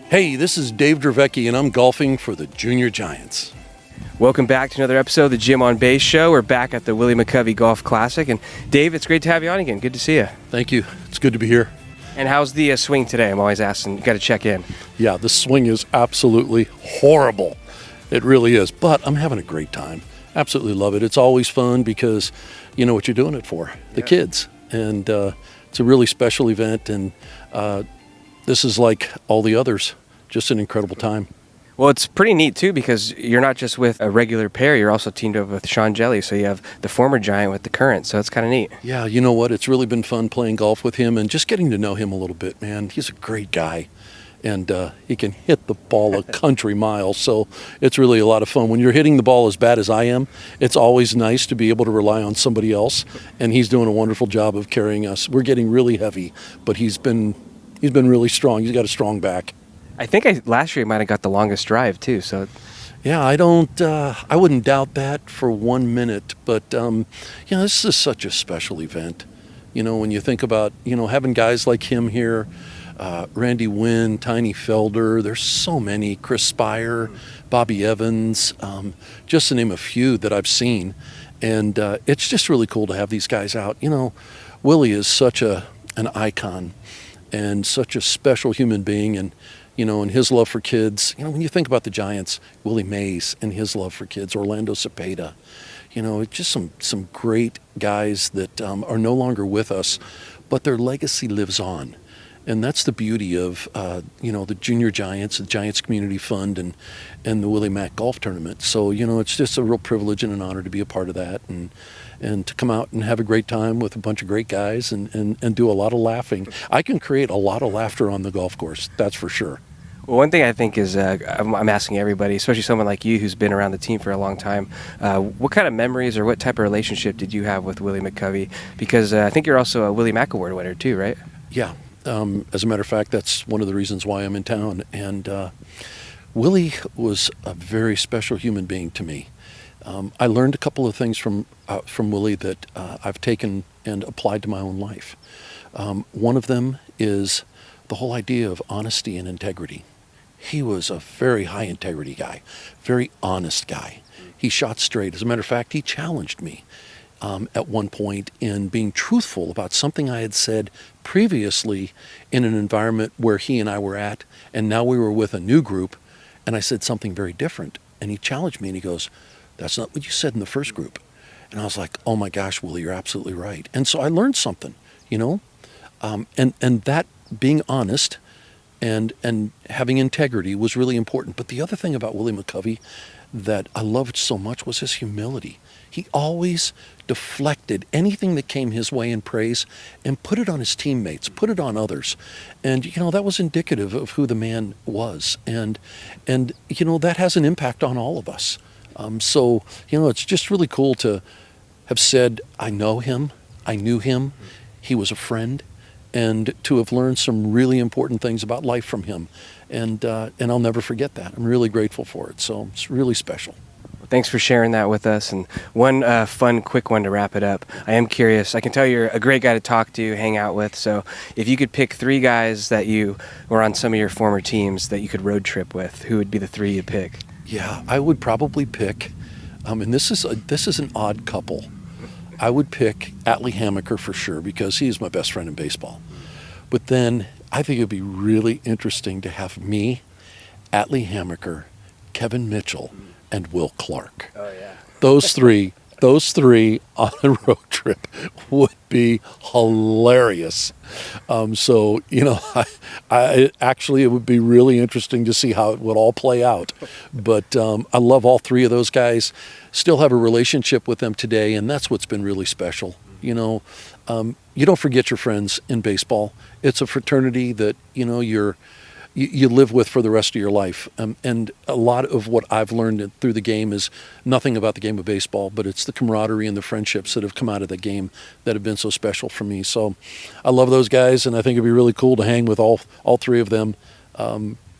Hey, this is Dave Dravecky, and I'm golfing for the Junior Giants. Welcome back to another episode of the Jim on Base Show. We're back at the Willie McCovey Golf Classic. And Dave, it's great to have you on again. Good to see you. Thank you. It's good to be here. And how's the swing today? I'm always asking. Got to check in. Yeah, the swing is absolutely horrible. It really is. But I'm having a great time. Absolutely love it. It's always fun because you know what you're doing it for, the kids. And it's a really special event. And this is like all the others. Just an incredible time. Well, it's pretty neat, too, because you're not just with a regular pair. You're also teamed up with Hjelle, so you have the former Giant with the current, so it's kind of neat. Yeah, you know what? It's really been fun playing golf with him and just getting to know him a little bit, man. He's a great guy, and he can hit the ball a country mile, so it's really a lot of fun. When you're hitting the ball as bad as I am, it's always nice to be able to rely on somebody else, and he's doing a wonderful job of carrying us. We're getting really heavy, but he's been really strong. He's got a strong back. I think last year he might have got the longest drive, too. So, yeah, I wouldn't doubt that for 1 minute. But, this is such a special event. You know, when you think about, having guys like him here, Randy Winn, Tiny Felder, there's so many, Chris Speier, Bobby Evans, just to name a few that I've seen. And it's just really cool to have these guys out. You know, Willie is such an icon and such a special human being. And and his love for kids. When you think about the Giants, Willie Mays and his love for kids, Orlando Cepeda, it's just some great guys that are no longer with us, but their legacy lives on. And that's the beauty of, the Junior Giants, the Giants Community Fund, and the Willie Mac Golf Tournament. So, it's just a real privilege and an honor to be a part of that and to come out and have a great time with a bunch of great guys and do a lot of laughing. I can create a lot of laughter on the golf course, that's for sure. Well, one thing I think is I'm asking everybody, especially someone like you who's been around the team for a long time, what kind of memories or what type of relationship did you have with Willie McCovey? Because I think you're also a Willie Mac Award winner too, right? Yeah. As a matter of fact, that's one of the reasons why I'm in town. And Willie was a very special human being to me. I learned a couple of things from Willie that I've taken and applied to my own life. One of them is the whole idea of honesty and integrity. He was a very high integrity guy, very honest guy. He shot straight. As a matter of fact, he challenged me at one point in being truthful about something I had said previously in an environment where he and I were at, and now we were with a new group, and I said something very different. And he challenged me, and he goes, "That's not what you said in the first group." And I was like, "Oh my gosh, Willie, you're absolutely right." And so I learned something, and that being honest and having integrity was really important. But the other thing about Willie McCovey that I loved so much was his humility. He always deflected anything that came his way in praise and put it on his teammates, put it on others. And, that was indicative of who the man was. And that has an impact on all of us. So, it's just really cool to have said, I know him, I knew him, he was a friend, and to have learned some really important things about life from him. And I'll never forget that. I'm really grateful for it. So it's really special. Well, thanks for sharing that with us. And one fun, quick one to wrap it up. I am curious. I can tell you're a great guy to talk to, hang out with. So if you could pick 3 guys that you were on some of your former teams that you could road trip with, who would be the 3 you'd pick? Yeah, I would probably pick, and this is an odd couple. I would pick Atlee Hammaker for sure because he's my best friend in baseball. But then I think it'd be really interesting to have me, Atlee Hammaker, Kevin Mitchell, and Will Clark. Oh yeah. Those three on a road trip would be hilarious. I actually it would be really interesting to see how it would all play out. But I love all 3 of those guys. Still have a relationship with them today, and that's what's been really special. You don't forget your friends in baseball. It's a fraternity that you live with for the rest of your life. And a lot of what I've learned through the game is nothing about the game of baseball, but it's the camaraderie and the friendships that have come out of the game that have been so special for me. So I love those guys, and I think it'd be really cool to hang with all 3 of them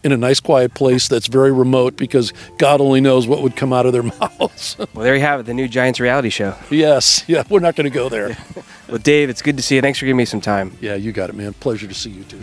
in a nice, quiet place that's very remote because God only knows what would come out of their mouths. Well, there you have it, the new Giants reality show. Yes. Yeah, we're not going to go there. Well, Dave, it's good to see you. Thanks for giving me some time. Yeah, you got it, man. Pleasure to see you, too.